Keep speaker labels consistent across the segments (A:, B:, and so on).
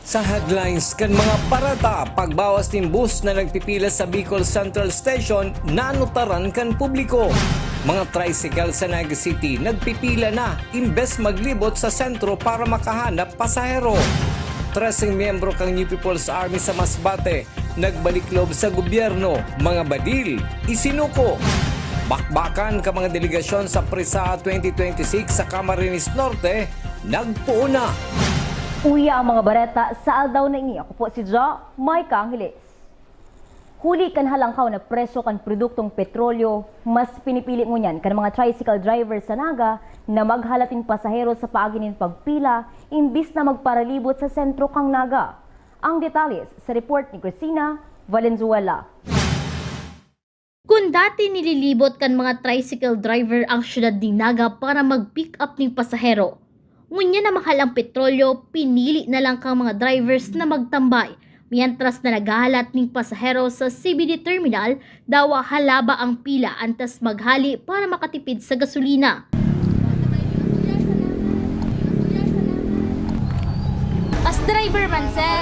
A: Sa headlines kan mga parata, pagbawas ng bus na nagpipila sa Bicol Central Station, nanutaran kan publiko. Mga tricycle sa Naga City nagpipila na imbes maglibot sa sentro para makahanap pasahero. 13 miyembro kang New People's Army sa Masbate nagbalik loob sa gobyerno, mga badil, isinuko. Bakbakan ka mga delegasyon sa PRISA 2026 sa Camarines Norte, nagpuuna.
B: Uya ang mga bareta sa aldaw na ini. Ako po si Jo Mike Angeles. Huli kan halangkaw na presyo kan produktong petrolyo, mas pinipili ngunyan kan mga tricycle driver sa Naga na maghalating pasahero sa paaginin pagpila imbis na magparalibot sa sentro kang Naga. Ang detalles sa report ni Cristina Valenzuela.
C: Kung dati nililibot kan mga tricycle driver ang syudad ni Naga para mag-pick up ng pasahero, ngunya na mahal ang petrolyo, pinili na lang kang mga drivers na magtambay. Mientras na naghahalat ng pasahero sa CBD Terminal, daw halaba ang pila antas maghali para makatipid sa gasolina.
D: As driver man, sir.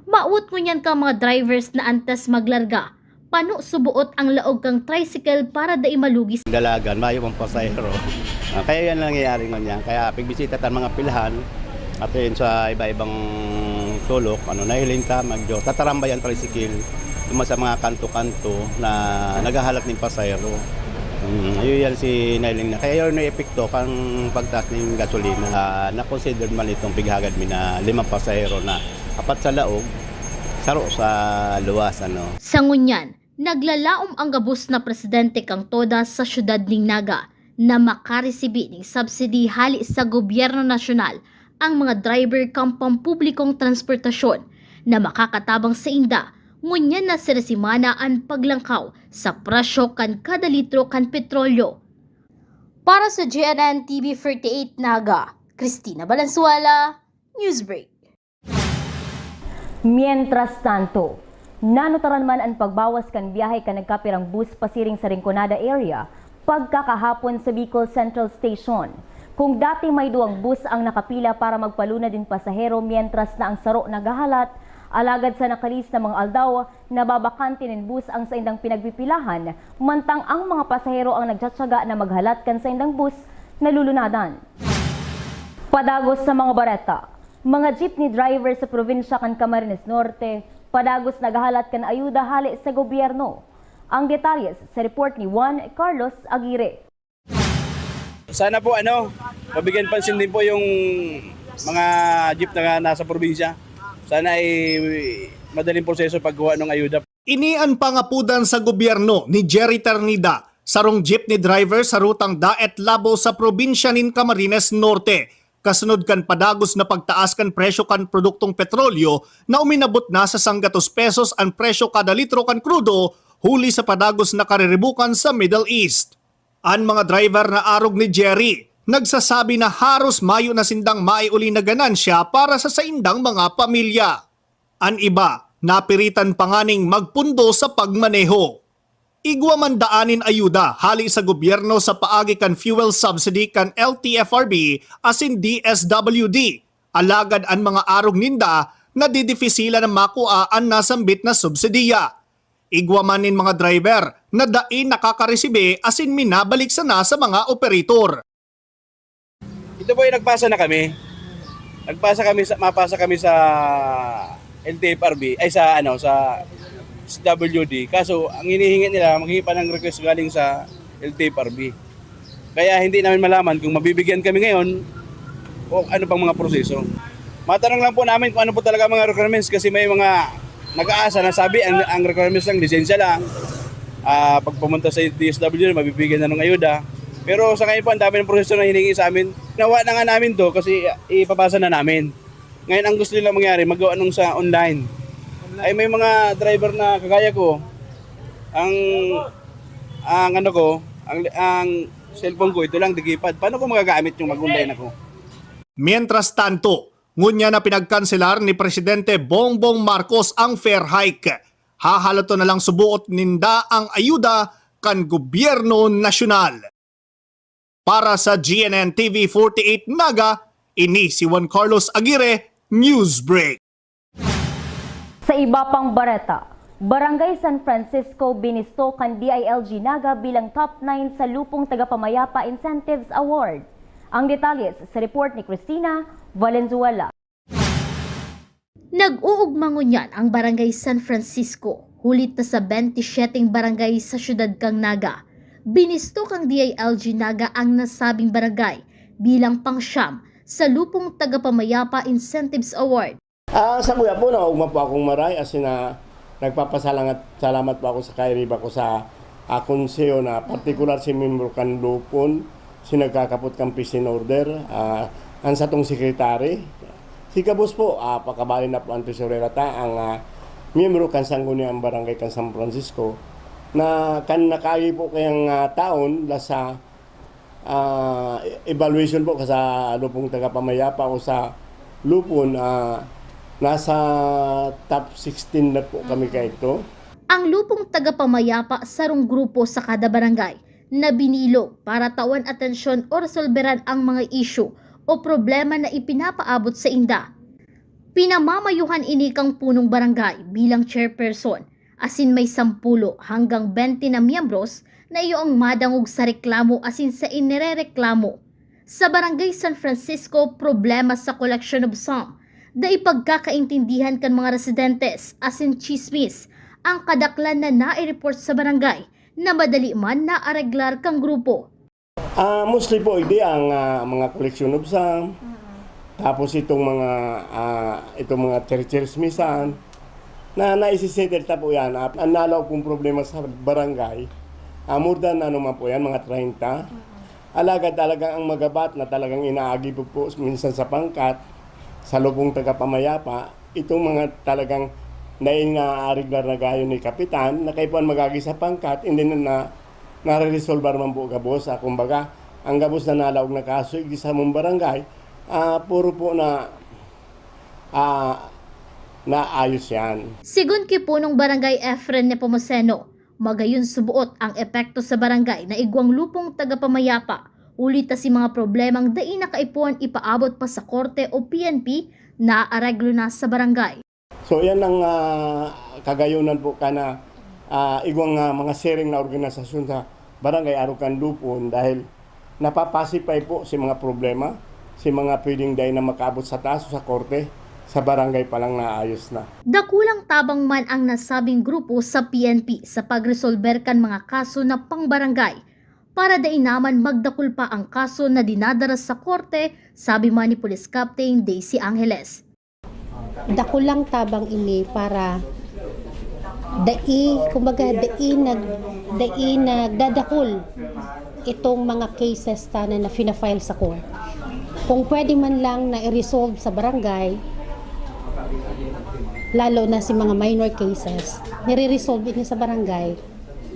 C: Maut ngunyan kang mga drivers na antas maglarga. Pano subuot ang laog kang tricycle para dai malugis.
E: Dalagan, mayo ang pasahero. Kaya yan lang nangyayari ngunyan. Kaya pigbisita tan mga pilahan at yun sa iba-ibang sulok, nahiling ka, tatarambay ang tricycle tuma sa mga kanto-kanto na naghahalat ng pasahero. Ayun yan si nahiling na. Kaya yun na epekto kang pagtaas ng gasolina. Na-consider man itong pighagad mi na 5 pasahero na apat sa laog, saro sa luwas.
C: Sa ngunyan, naglalaom ang gabus na presidente kang Toda sa syudad ng Naga na makaresibi ng subsidy hali sa gobyerno nasyonal ang mga driver kang pampublikong transportasyon na makakatabang sa inda, ngunyan na sinasimana ang paglangkaw sa presyo kan kada litro kan petrolyo. Para sa GNN TV 48 Naga, Cristina Valenzuela, Newsbreak.
B: Mientras tanto, nanutaran man ang pagbawas kan biyahe kan nagkapirang bus pasiring sa Rinconada area pagkakahapon sa Bicol Central Station. Kung dati may 2 bus ang nakapila para magpaluna din pasahero mientras na ang saro nagahalat, alagad sa nakalis na mga aldaw, nababakante ng bus ang sa indang pinagpipilahan, mantang ang mga pasahero ang nagtsatsaga na maghalat kan sa indang bus nalulunadan. Padagos sa mga bareta. Mga jeepney driver sa probinsya kan Camarines Norte, padagos naghahalat kan ayuda hali sa gobyerno. Ang detalles sa report ni Juan Carlos Aguirre.
F: Sana po mabigyan pansin din po yung mga jeep na nasa probinsya. Sana ay madaling proseso paggawa ng ayuda.
G: Ini ang pangapudan sa gobyerno ni Jerry Ternida, sarong jeepney driver sa rutang Daet Labo sa probinsya nin Camarines Norte. Kasunod kan padagos na pagtaas kan presyo kan produktong petrolyo na uminabot na sa 100 pesos ang presyo kada litro kan krudo huli sa padagos na kariribukan sa Middle East. Ang mga driver na arog ni Jerry nagsasabi na haros mayo na sindang maiuli na ganansya para sa saindang mga pamilya. Ang iba, napiritan panganing magpundo sa pagmaneho. Igwa man daanin ayuda hali sa gobyerno sa paagi kan fuel subsidy kan LTFRB as in DSWD. Alagad ang mga arog ninda na didifisila ng makuaan na sambit na subsidiya. Igwa man nin mga driver na dain nakakaresibe as in minabalik sana sa mga operator.
F: Ito po yung nagpasa na kami. Mapasa kami sa LTFRB ay sa WD. Kaso ang hinihingi nila, maghingi pa ng request galing sa LTFRB. Kaya hindi namin malaman kung mabibigyan kami ngayon o ano pang mga proseso. Matanong lang po namin kung ano po talaga mga requirements kasi may mga nag-aasa na sabi ang requirements lang, lisensya lang. Pag pumunta sa DSWD, mabibigyan na ng ayuda. Pero sa ngayon po, ang dami ng proseso na hiningi sa amin. Nawa na nga namin to kasi ipapasa na namin. Ngayon ang gusto nila mangyari, magawa nung sa online. Ay may mga driver na kagaya ko, ang cellphone ko, ito lang, digipad. Paano ko magagamit yung mag-online ako?
G: Mientras tanto, ngunya na pinagkanselar ni Presidente Bongbong Marcos ang fare hike. Hahalato na lang subuot ninda ang ayuda kan gobyerno nasyonal. Para sa GNN TV 48 Naga, ini si Juan Carlos Aguirre, Newsbreak.
B: Sa iba pang bareta, Barangay San Francisco binisto kan DILG Naga bilang top 9 sa Lupong Tagapamayapa Incentives Award. Ang detalye sa report ni Cristina Valenzuela.
C: Nag-uugmangon yan ang Barangay San Francisco, hulit na sa 27 barangay sa siyudad kang Naga. Binisto kang DILG Naga ang nasabing barangay bilang pangsyam sa Lupong Tagapamayapa Incentives Award.
H: Sa kuya po, naugma po akong maray as in nagpapasalamat po ako sa kairiba ko sa konseyo na partikular si Membro kan Lupon, si nagkakapot kang peace in order, ang satong sekretary. Si Kabus po, pakabali na po ang tesorera ta, ang miyembro kan Sangguniang Barangay kan San Francisco, na kan nakagi po kayang taon sa evaluation po sa Lupong Tagapamayapa o sa Lupon, nasa top 16 na po kami kaito.
C: Ang Lupong Tagapamayapa sarong grupo sa kada barangay na binilog para tawan atensyon o resolberan ang mga issue o problema na ipinapaabot sa inda. Pinamamayuhan ini kang punong barangay bilang chairperson, asin may 10 hanggang 20 na miyembros na iyong madangog sa reklamo asin sa inirereklamo. Sa Barangay San Francisco, problema sa collection of sum, da ipagkakaintindihan kan mga residentes asin chismis ang kadaklan na nai-report sa barangay na madali man na areglar kang grupo.
H: Mostly po hindi ang mga collection of sum, tapos itong mga chismisan na naisisettle ta po yan. Ang nalaw pong problema sa barangay, more than man po yan, mga 30. Alagad talagang ang magabat na talagang inaagi po minsan sa pangkat, sa Lupong Tagapamayapa, itong mga talagang nainaareglar na gayon ni Kapitan, na kayo po ang magagi sa pangkat, hindi na nare-resolve man po gabos. Kumbaga, ang gabos na nalaog na kaso, sa mong barangay, puro po na naayos yan.
C: Sigun kipunong barangay Efren Nepomuceno, magayon subuot ang epekto sa barangay na igwang Lupong Tagapamayapa. Ulit si mga problemang dai na kaipuan ipaabot pa sa korte o PNP na areglo na sa barangay.
H: So yan ang kagayunan po kana igwang mga sharing na organisasyon sa barangay Arucan Lupon dahil napapasipay po si mga problema, si mga pwedeng dahil na makaabot sa taas o sa korte, sa barangay pa lang naayos na.
C: Dakulang tabang man ang nasabing grupo sa PNP sa pagresolber kan mga kaso na pangbarangay para dai naman magdakul pa ang kaso na dinadara sa korte, sabi man ni Police Captain Daisy Angeles.
I: Dakulang tabang ini para dai nagdadakul itong mga cases na fina-file sa court. Kung pwede man lang na i-resolve sa barangay, lalo na si mga minor cases, nire-resolve ini sa barangay,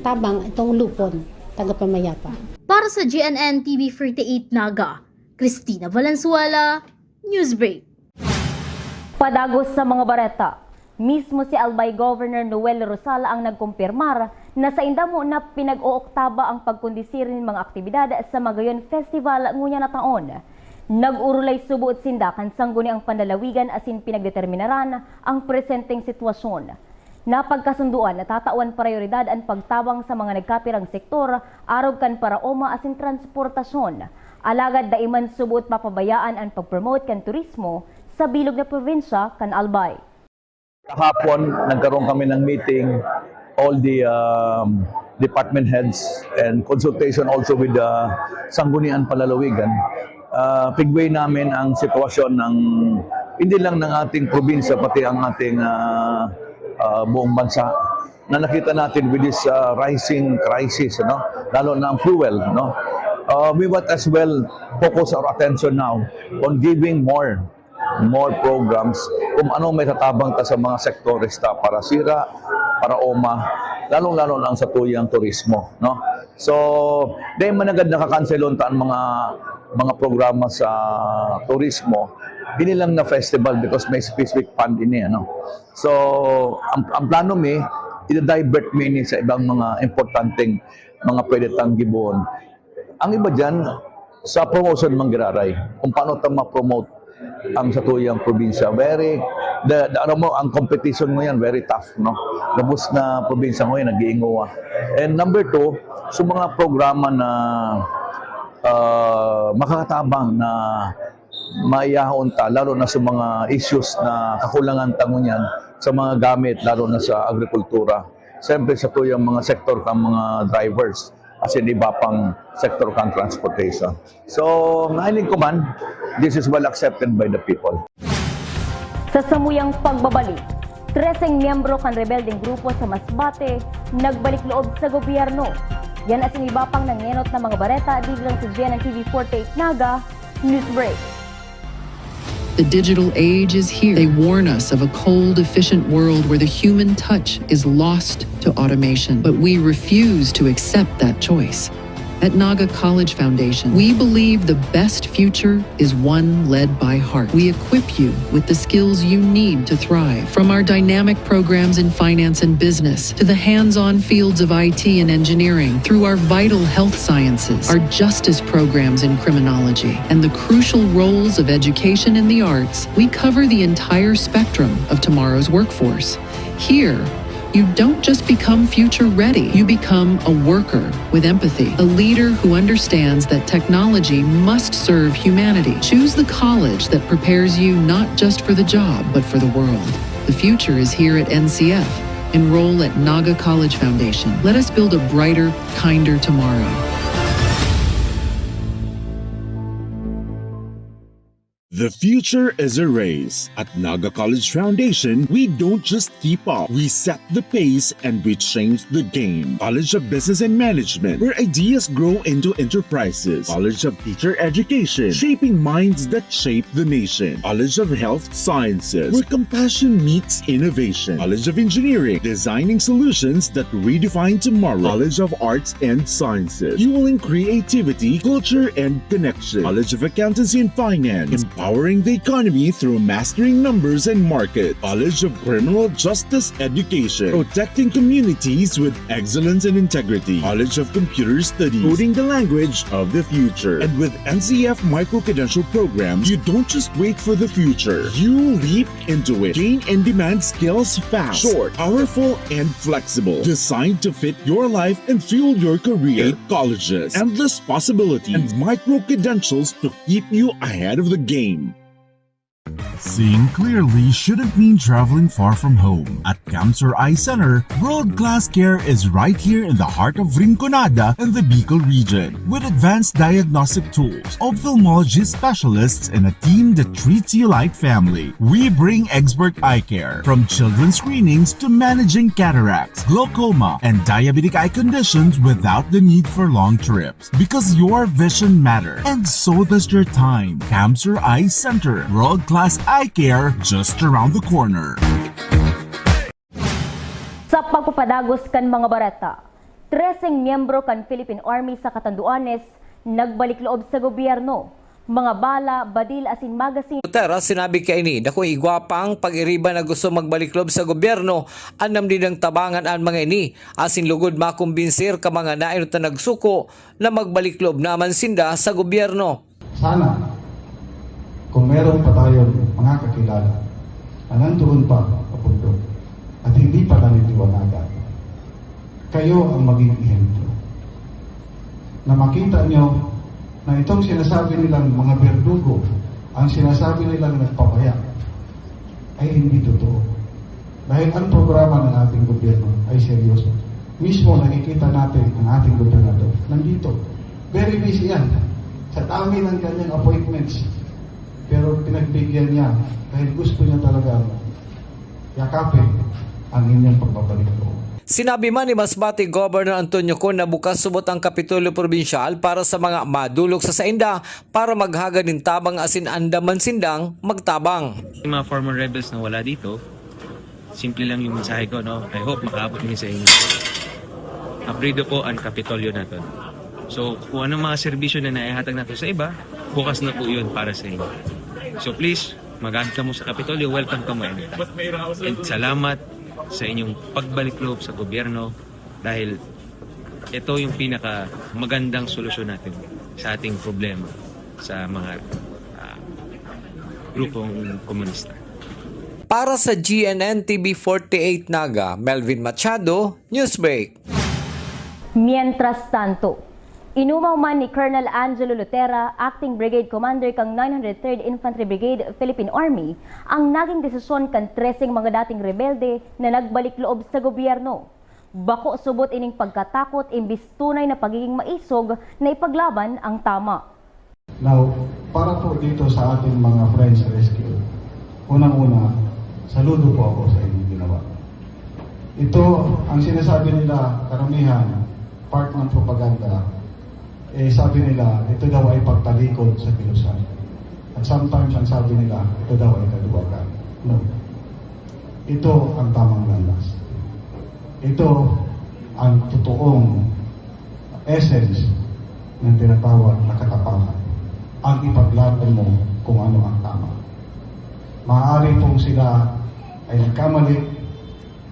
I: tabang itong Lupon Tagapamayapa.
C: Para sa GNN TV 48 Naga, Cristina Valenzuela, Newsbreak.
B: Padagos sa mga bareta, mismo si Albay Governor Noel Rosala ang nagkumpirmar na sa indamo na pinag-ooktaba ang pagkondisir ng mga aktibidad sa Magayon Festival ngunya na taon. Nag-urulay subuot sindakan sangguni ang panlalawigan asin pinagdeterminaran ang presenteng sitwasyon. Napagkasunduan na tatawan prioridad ang pagtabang sa mga nagkapirang sektor arog kan para oma asin transportasyon. Alagad daiman subuot papabayaan ang pag-promote kan turismo sa bilog na probinsya kan Albay.
J: Kahapon nagkaroon kami ng meeting, all the department heads and consultation also with the Sangguniang Palalawigan. Pigway namin ang sitwasyon ng hindi lang ng ating probinsya pati ang ating buong bansa na nakita natin with this rising crisis, lalo na ang fuel. We want as well focus our attention now on giving more programs kung ano may tatabang ta sa mga sektorista para sira, para oma, lalong-lalo lang sa tuyang turismo. So, dahil managad nakakanselon taan mga programa sa turismo, binilang na festival because may specific fund ini. So, ang plano mi, i-divert mi sa ibang mga importanteng mga pwede tang gibuon. Ang iba dyan, sa promotion manggiraray, kung paano ta ma-promote ang satuyang probinsya. Ang competition mo yan, very tough, no? Labos na probinsya mo yan, nag-iinguwa. And number 2, sa mga programa na makakatabang na maiyahon ta, lalo na sa mga issues na kakulangan tango niyan, sa mga gamit, lalo na sa agrikultura. Siyempre sa tuyang mga sektor kang mga drivers, as in iba pang sektor kang transportation. So, nahiling ko man, this is well accepted by the people.
B: Sa samuyang pagbabalik, 13 miyembro kan rebelding grupo sa Masbate nagbalik loob sa gobyerno. Yan as in iba pang nangenot na mga bareta dito lang sa GNN TV 48 Naga News Break.
K: The digital age is here. They warn us of a cold, efficient world where the human touch is lost to automation. But we refuse to accept that choice. At Naga College Foundation, we believe the best future is one led by heart. We equip you with the skills you need to thrive. From our dynamic programs in finance and business, to the hands-on fields of IT and engineering, through our vital health sciences, our justice programs in criminology, and the crucial roles of education in the arts, we cover the entire spectrum of tomorrow's workforce. Here, you don't just become future ready, you become a worker with empathy, a leader who understands that technology must serve humanity. Choose the college that prepares you not just for the job, but for the world. The future is here at NCF. Enroll at Naga College Foundation. Let us build a brighter, kinder tomorrow.
L: The future is a race. At Naga College Foundation, we don't just keep up, we set the pace and we change the game. College of Business and Management, where ideas grow into enterprises. College of Teacher Education, shaping minds that shape the nation. College of Health Sciences, where compassion meets innovation. College of Engineering, designing solutions that redefine tomorrow. College of Arts and Sciences, fueling creativity, culture, and connection. College of Accountancy and Finance, empowering the economy through mastering numbers and market. College of Criminal Justice Education, protecting communities with excellence and integrity. College of Computer Studies, coding the language of the future. And with NCF micro-credential programs, you don't just wait for the future, you leap into it. Gain and demand skills fast, short, powerful, and flexible. Designed to fit your life and fuel your career. 8 colleges, endless possibilities, and micro-credentials to keep you ahead of the game.
M: Seeing clearly shouldn't mean traveling far from home. At Camsur Eye Center, world-class care is right here in the heart of Rinconada and the Bicol region. With advanced diagnostic tools, ophthalmology specialists, and a team that treats you like family, we bring expert eye care. From children's screenings to managing cataracts, glaucoma, and diabetic eye conditions without the need for long trips. Because your vision matters, and so does your time. Camsur Eye Center, world-class eye care just around the corner.
B: Sa pagpapadagos kan mga barata, 13 miyembro kan Philippine Army sa Catanduanes nagbalik loob sa gobyerno. Mga bala, badil asin magasin.
A: Tara, sinabi kay ini, dako igwapang pag-iriba na gusto magbalik loob sa gobyerno, anam din ang tabangan ang mga ini, asin lugod makumbinsir ka mga nainot na nagsuko na magbalik loob naman sinda sa gobyerno.
N: Sana, kung meron pa tayong mga kakilala na nandoon pa papundo at hindi pa nanitiwanagan, kayo ang maging ehemplo. Na makita nyo na itong sinasabi nilang mga berdugo, ang sinasabi nilang nagpapaya, ay hindi totoo. Dahil ang programa ng ating gobyerno ay seryoso. Mismo nakikita natin ang ating gobernador. Nandito. Very busy yan. Sa dami ng kanyang appointments. Pero pinagbigyan niya dahil gusto niya talaga yakapin ang inyong pagbabalik loob.
A: Sinabi man ni Masbate Governor Antonio Con na bukas subot ang Kapitolyo Probinsyal para sa mga madulog sa sainda para maghagad ng tabang asin andaman sindang magtabang.
O: Yung mga former rebels na wala dito, simple lang yung mensahe ko, no? I hope makaabot niyo sa inyo. Abrido po ang Kapitolyo natin. So kung anong mga serbisyo na naihatag natin sa iba, bukas na po yun para sa inyo. So please, mag-add ka mo sa Kapitolyo, welcome ka mo. And salamat sa inyong pagbalik loob sa gobyerno dahil ito yung pinaka magandang solusyon natin. sa ating problema sa mga grupong komunista.
A: Para sa GNN TV 48 Naga, Melvin Machado, Newsbreak.
B: Mientras tanto, inumaw man ni Colonel Angelo Lutera, Acting Brigade Commander kang 903rd Infantry Brigade, Philippine Army, ang naging desisyon kan 13 mga dating rebelde na nagbalik loob sa gobyerno. Bako subot ining pagkatakot imbis tunay na pagiging maisog na ipaglaban ang tama.
N: Now, para po dito sa ating mga friends rescue, unang-una, saludo po ako sa inyong ginawa. Ito, ang sinasabi nila, karamihan, part ng propaganda, sabi nila, ito daw ay pagtalikod sa kilusan. At sometimes, ang sabi nila, ito daw ay kaduwagan. No. Ito ang tamang landas. Ito ang totoong essence ng tinatawag na katapangan. Ang ipaglaban mo kung ano ang tama. Maaari pong sila ay nagkamali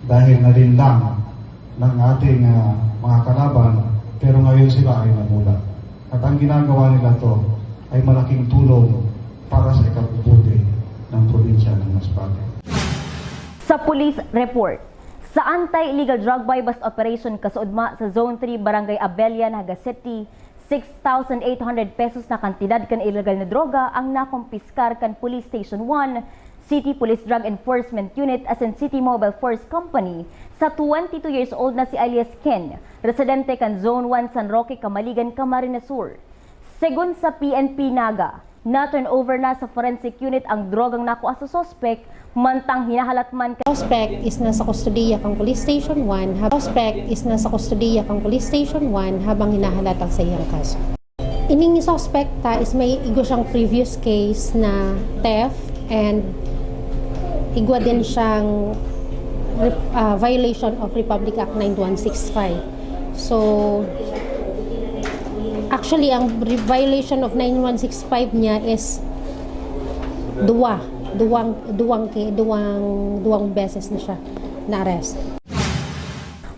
N: dahil nalinlang ng ating mga kalaban, pero ngayon sila ay namula. At ang ginagawa nila to ay malaking tulong para sa ikabubuti ng probinsya ng Masbate.
B: Sa police report, sa anti-illegal drug buy bust operation kasuudma sa Zone 3 Barangay Abella, Naga City, 6,800 pesos na kantidad kan illegal na droga ang nakumpiskar kan Police Station 1, City Police Drug Enforcement Unit as in City Mobile Force Company sa 22 years old na si alias Ken, residente kan Zone 1 San Roque, Camaligan, Camarines Sur. Segun sa PNP Naga, na-turnover na sa forensic unit ang drogang nakuha sa suspect, mantang hinahalat man
I: Suspect is nasa kustodiya kang Police Station 1. Suspect is nasa kustodiya kang Police Station 1 habang hinahalatang sa iyang kaso. Ining suspekta is may igo siyang previous case na theft and igwa din siyang violation of Republic Act 9165. So, actually, ang violation of 9165 niya is duwang beses na siya na-arrest.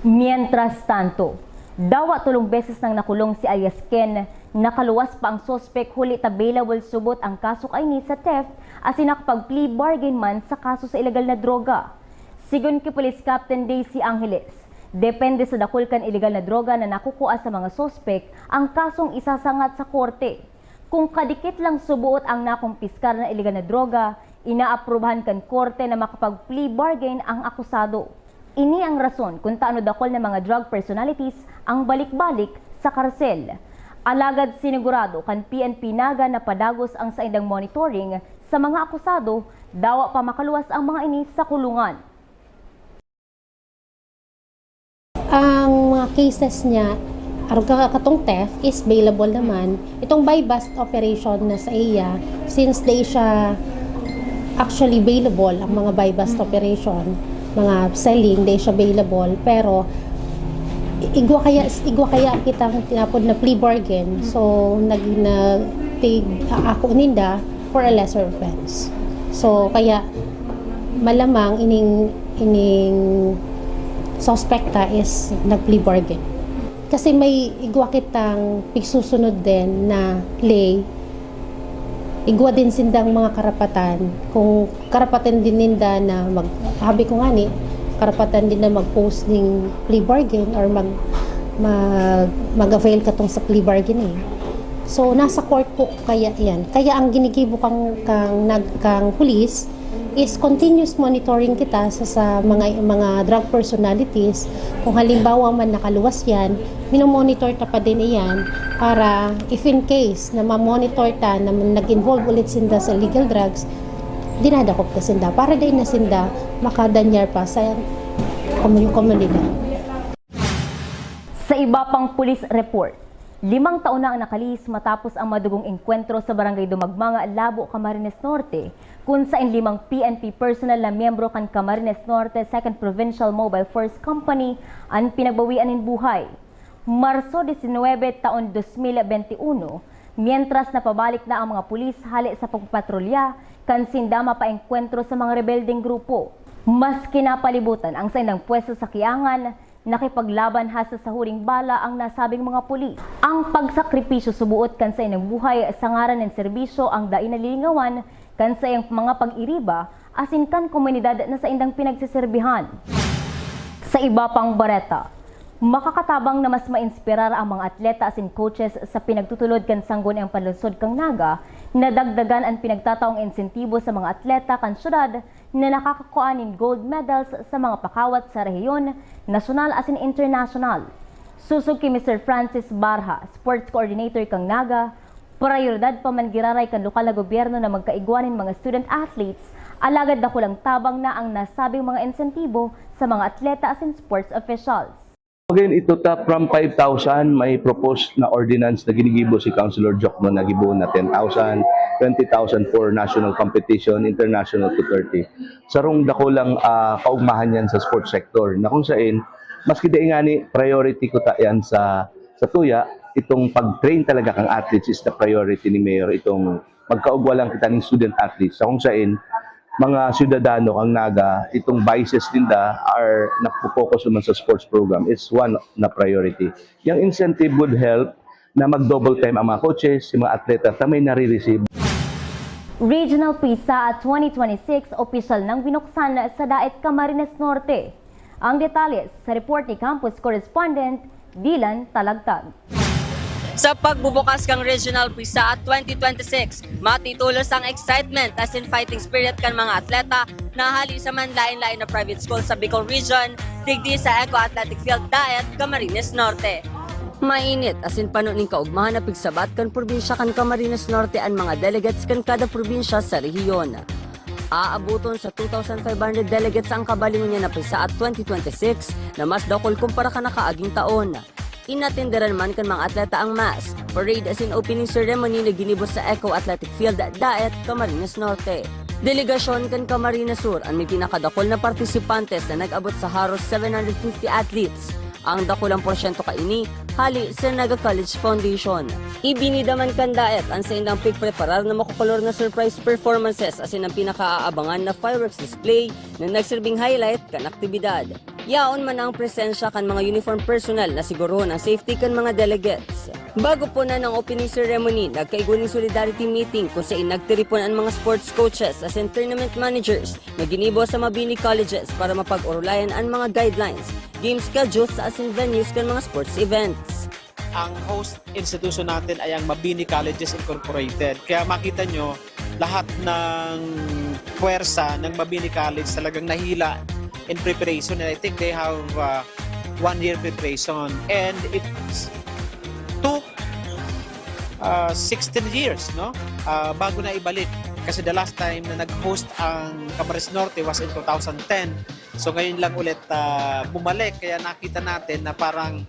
B: Mientras tanto, dawa tulong beses nang nakulong si alias Ken, nakaluwas pa ang suspect huli available subot ang kaso kay ni sa theft as nakapag-plea bargain man sa kaso sa ilegal na droga. Sigun kay Police Captain Daisy Angeles, depende sa dakol kan ilegal na droga na nakukuha sa mga suspect ang kasong isasangat sa korte. Kung kadikit lang subuot ang nakumpiskar na ilegal na droga, inaaprubahan kan korte na makapag-plea bargain ang akusado. Ini ang rason kung taano dakol ng mga drug personalities ang balik-balik sa karsel. Alagad sinigurado kan PNP Naga na padagos ang saindang monitoring sa mga akusado, dawa pa makaluwas ang mga ini sa kulungan.
I: Ang mga cases niya, katong theft is bailable naman. Itong buy-bust operation na sa iya, since they siya actually bailable, ang mga buy-bust operation, mga selling, they siya bailable, pero igwa kaya kitang tinapod na plea bargain, so ako ninda for a lesser offense. So kaya malamang ining suspekta is nag-plea bargain. Kasi may igwa kitang pigsusunod din na play, igwa din sindang mga karapatan. Kung karapatan din ninda na habi ko nga ni, karapatan din na mag-post ng plea bargain or mag-avail ka tong sa plea bargain eh. So, nasa court po kaya yan. Kaya ang ginigibo kang police is continuous monitoring kita sa mga drug personalities. Kung halimbawa man nakaluwas yan, minomonitor ta pa din iyan para if in case na ma-monitor ta na nag-involve ulit sinda sa illegal drugs, dinadakop ta sinda para din na sinda makadanyar pa sa komunidad.
B: Sa iba pang police report, 5 taon na ang nakalis matapos ang madugong engkwentro sa Barangay Dumagmanga, Labo, Camarines Norte, kung saan 5 PNP personnel na miyembro kan Camarines Norte 2nd Provincial Mobile Force Company ang pinagbawian ng buhay. Marso 19 taon 2021, mientras napabalik na ang mga pulis hali sa pagpapatrolya, kan sindama pa engkwentro sa mga rebelding grupo. Mas kinapalibutan ang sindang pwesto sa Kiangan, nakipaglaban hasta sa huling bala ang nasabing mga pulis. Ang pagsakripisyo subuot kansay ng buhay sa ngaran ng serbisyo ang dai nalilingawan kansay ang mga pag-iriba asin kan komunidad na sa indang pinagsiserbihan. Sa iba pang bareta, makakatabang na mas mainspirar ang mga atleta asin coaches sa pinagtutulod kan sanggon ang panlusod kang Naga na dagdagan ang pinagtataong insentibo sa mga atleta kan syudad na nakakakuha ng gold medals sa mga pakawat sa rehiyon, nasyonal asin international. Susog kay Mr. Francis Barha, sports coordinator kang Naga, prioridad pa man giraray kan lokal na gobyerno na magkaigwanin mga student athletes, alagad na kulang tabang na ang nasabing mga insentibo sa mga atleta asin sports officials.
J: Again, ito from 5,000, may proposed na ordinance na ginigibo si Councilor Jokno na gibo na 10,000, 20,000 for national competition, international to 30. Sarong dako lang kaugmahan yan sa sports sector na kung saan, maski di nga ni priority ko ta yan sa tuya, itong pag-train talaga kang athletes is the priority ni Mayor, itong magkaugwa lang kita ng student athletes. Sa kung saan, mga syudadano ang Naga, itong vices nila are napopokus naman sa sports program. It's one na priority. Yung incentive would help na mag-double time ang mga coaches, yung mga atleta na may nare-receive.
B: Regional PISA at 2026 opisyal nang binuksan sa Daet Camarines Norte. Ang detalye sa report ni Campus Correspondent Dylan Talagtag.
P: Sa pagbubukas kang Regional PISA at 2026, matitulos ang excitement as in fighting spirit kan mga atleta na hali sa manlain-lain na private school sa Bicol Region, digdi sa Eco Athletic Field Daet, Camarines Norte. Mainit as in panuning kaugmahan na pigsabat kan probinsya kan Camarines Norte ang mga delegates kan kada probinsya sa rehiyon. Aabuton sa 2,500 delegates ang kabalingon niya na PISA at 2026 na mas dakol kumpara ka nakaaging taon. Inatinderan man kan mga atleta ang mass, parade as in opening ceremony na ginibos sa Eco Athletic Field Daet, Camarines Norte. Delegasyon kan Camarines Sur ang may pinakadakol na partisipantes na nag-abot sa haros 750 athletes. Ang dakulang porsyento kaini, hali sa Naga College Foundation. Ibinidaman kan Daet ang sa indang pigpreparar na makukulor na surprise performances as in ang pinakaaabangan na fireworks display na nagsirbing highlight kan aktibidad. Yaon man ang presensya kan mga uniform personnel na sigurohon ang safety kan mga delegates. Bago po na ng opening ceremony, nagkaiguning solidarity meeting kung saan nagtiripon ang mga sports coaches as in tournament managers na ginibo sa Mabini colleges para mapag-urulayan ang mga guidelines, game schedules as in venues kan mga sports events.
Q: Ang host institution natin ay ang Mabini Colleges Incorporated. Kaya makita nyo, lahat ng puwersa ng Mabini College talagang nahila in preparation, and I think they have 1 year preparation, and it took 16 years bago na ibalik, kasi the last time na nag-host ang Camarines Norte was in 2010, so ngayon lang ulit bumalik, kaya nakita natin na parang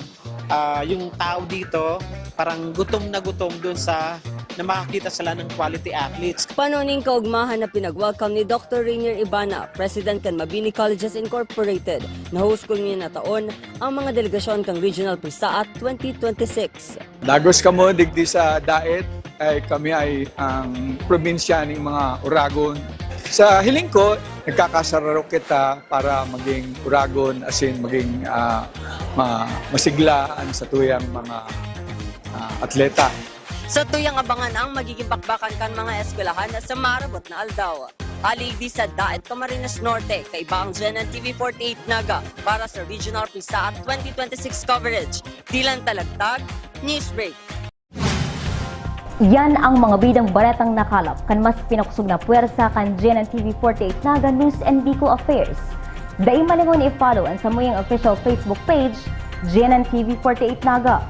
Q: yung tao dito parang gutom na gutom dun sa na makakita sila ng quality athletes.
P: Panuning kaugmahan na pinag-welcome ni Dr. Rainier Ibana, President kan Mabini Colleges Incorporated, na host ko niya na taon ang mga delegasyon kang Regional PISA at 2026.
R: Dagos kamo digdi sa Daet, ay kami ay ang probinsya ng mga Uragon. Sa hiling ko, nagkakasararo kita para maging Uragon, as in maging masiglaan sa tuyang mga atleta.
P: Sa tuyang abangan ang magiging bakbakan kan mga eskwelahan sa marabot na aldaw. Aligdi sa Daet, Camarines Norte, kaiba ang GNN TV 48 Naga para sa Regional PISA at 2026 coverage. Dylan Talagtag, Newsbreak.
B: Yan ang mga bidang baretang nakalap kan mas pinakusog na puwersa kan GNN TV 48 Naga News and Bicol Affairs. Dai malingon i-follow ang samuyang official Facebook page, GNN TV 48 Naga.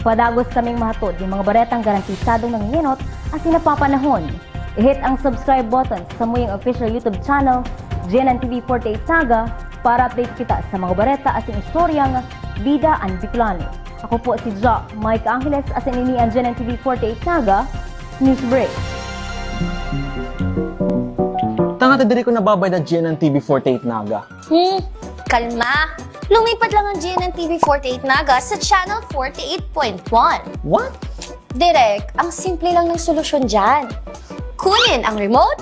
B: Padagos kaming mahatod yung mga baretang garantisadong nanginginot at sinapapanahon. I-hit ang subscribe button sa samuyang official YouTube channel, GNN TV 48 Naga, para update kita sa mga bareta at istoryang Bida and Bicolano. Ako po si Jo Mike Angeles at ini ang GNN TV 48 Naga News Break.
S: Tanga diri ko nababay na GNN TV 48 Naga.
D: Kalma! Lumipat lang ang GNN TV 48 Naga sa channel 48.1.
S: What?
D: Direk, ang simple lang ng solusyon dyan. Kunin ang remote,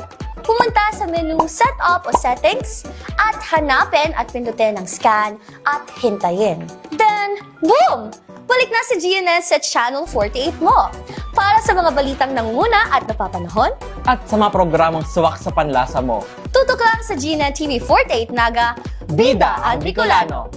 D: pumunta sa menu Setup o Settings at hanapin at pindutin ang Scan at hintayin. Then, boom! Balik na si GNS sa Channel 48 mo. Para sa mga balitang nanguna at napapanahon,
S: At sa mga programang suwak sa panlasa mo.
D: tutok lang sa GNN TV 48 Naga, Bida ang Bicolano.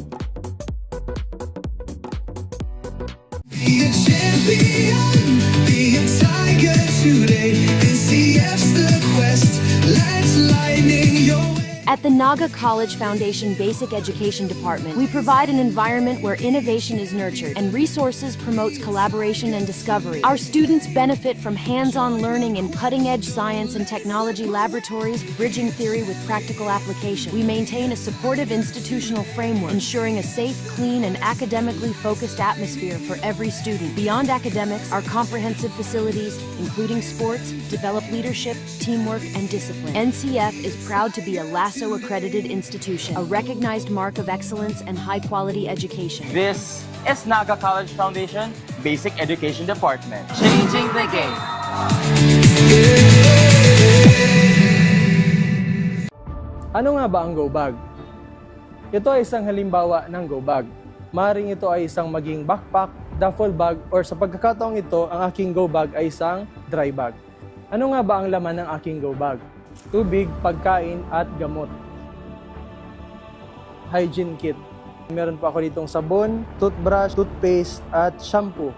T: Be a champion, be a tiger today. NCF's the quest, let's lightning your way.
U: At the Naga College Foundation Basic Education Department, we provide an environment where innovation is nurtured and resources promotes collaboration and discovery. Our students benefit from hands-on learning in cutting-edge science and technology laboratories, bridging theory with practical application. We maintain a supportive institutional framework, ensuring a safe, clean, and academically focused atmosphere for every student. Beyond academics, our comprehensive facilities, including sports, develop leadership, teamwork, and discipline. NCF is proud to be a LASO accredited institution, a recognized mark of excellence and high-quality education.
S: This is Naga College Foundation Basic Education Department. Changing the game.
V: Ano nga ba ang go bag? Ito ay isang halimbawa ng go bag. Maring ito ay isang maging backpack, duffel bag, or sa pagkakataong ito, ang aking go bag ay isang dry bag. Ano nga ba ang laman ng aking go bag? Tubig, pagkain, at gamot. Hygiene kit. Meron pa ako ditong sabon, toothbrush, toothpaste, at shampoo.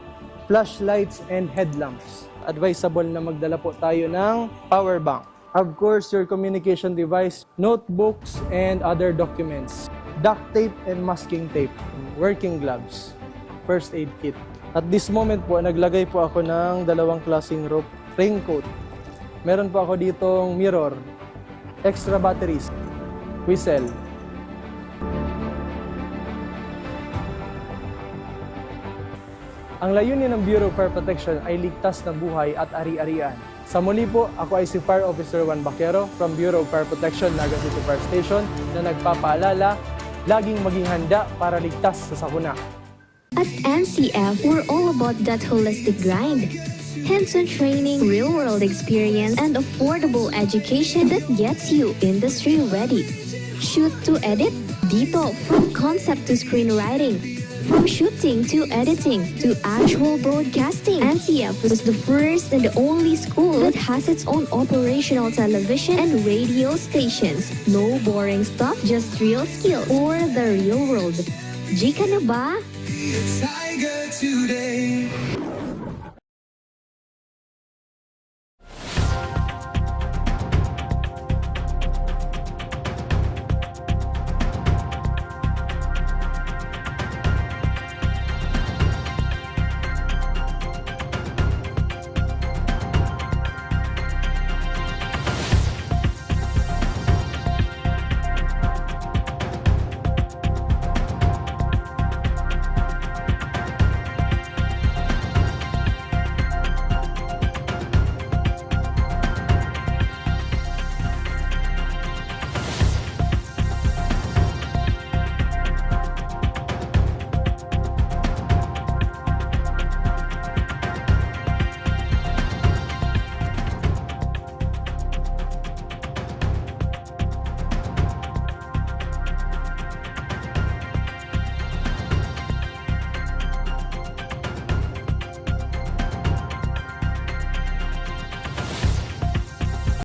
V: Flashlights and headlamps. Advisable na magdala po tayo ng power bank. Of course, your communication device, notebooks, and other documents. Duct tape and masking tape. Working gloves. First aid kit. At this moment po, naglagay po ako ng dalawang klaseng rope. Raincoat. Meron po ako ditong mirror, extra batteries, whistle. Ang layunin ng Bureau of Fire Protection ay ligtas na buhay at ari-arian. Sa muli po, ako ay si Fire Officer Juan Baquero from Bureau of Fire Protection, Naga City Fire Station na nagpapaalala, laging maging handa para ligtas sa sakuna.
W: At NCF, we're all about that holistic grind. Hands-on training, real-world experience, and affordable education that gets you industry-ready. Shoot to edit? Dito, from concept to screenwriting. From shooting to editing to actual broadcasting, NCF was the first and the only school that has its own operational television and radio stations. No boring stuff, just real skills or the real world. Jika na ba?
T: Be a tiger today.